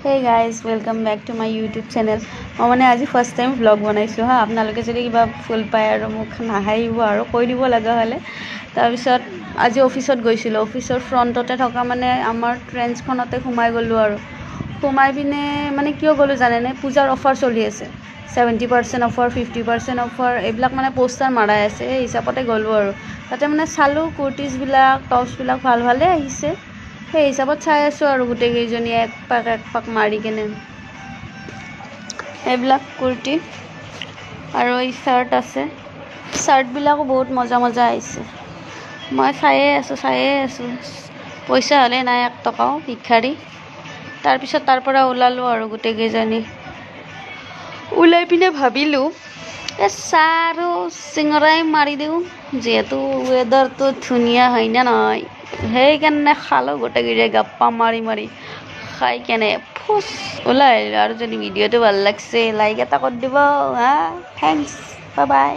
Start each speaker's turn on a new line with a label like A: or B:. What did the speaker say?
A: Hey guys, welcome back to my YouTube channel. মই মানে আজি ফাৰ্ষ্ট টাইম ভ্লগ বনাইছোঁ হা। আপোনালোকে যদি কিবা ফুল পায় আৰু মোক নাহাঁহিব আৰু কৈ দিব লগা হ'লে। তাৰপিছত আজি অফিচত গৈছিলোঁ। অফিচৰ ফ্ৰণ্টতে থকা মানে আমাৰ ট্ৰেন্সখনতে সোমাই গ'লোঁ আৰু সোমাই পিনে মানে কিয় গ'লোঁ জানেনে? পূজাৰ অফাৰ চলি আছে। 70% অফাৰ, 50% অফাৰ এইবিলাক মানে পোষ্টাৰ মাৰাই আছে। সেই হিচাপতে গ'লোঁ আৰু তাতে মানে চালোঁ কুৰ্তিজবিলাক, টপছবিলাক ভাল ভালেই আহিছে। সেই হিচাপত চাই আছোঁ আৰু গোটেইকেইজনীয়ে এক পাক মাৰি কেনে এইবিলাক কুৰ্তি আৰু এই চাৰ্ট আছে। চাৰ্টবিলাকো বহুত মজা মজা আহিছে। মই চায়ে আছোঁ পইচা হ'লে নাই 1 টকাও, ভিক্ষাৰী। তাৰপিছত তাৰ পৰা ওলালোঁ আৰু গোটেইকেইজনী ওলাই পিনে ভাবিলোঁ চাহ আৰু চিঙৰাই মাৰি দিওঁ, যিহেতু ৱেডাৰটো ধুনীয়া হয় নে নহয়। সেইকাৰণে খালোঁ গোটেইকেইটাই গাপ্পা মাৰি খাই কেনে ফুচ ওলাই আহিলোঁ। আৰু যদি ভিডিঅ'টো ভাল লাগিছে লাইক এটা কৰি দিব হা। Thanks, bye bye.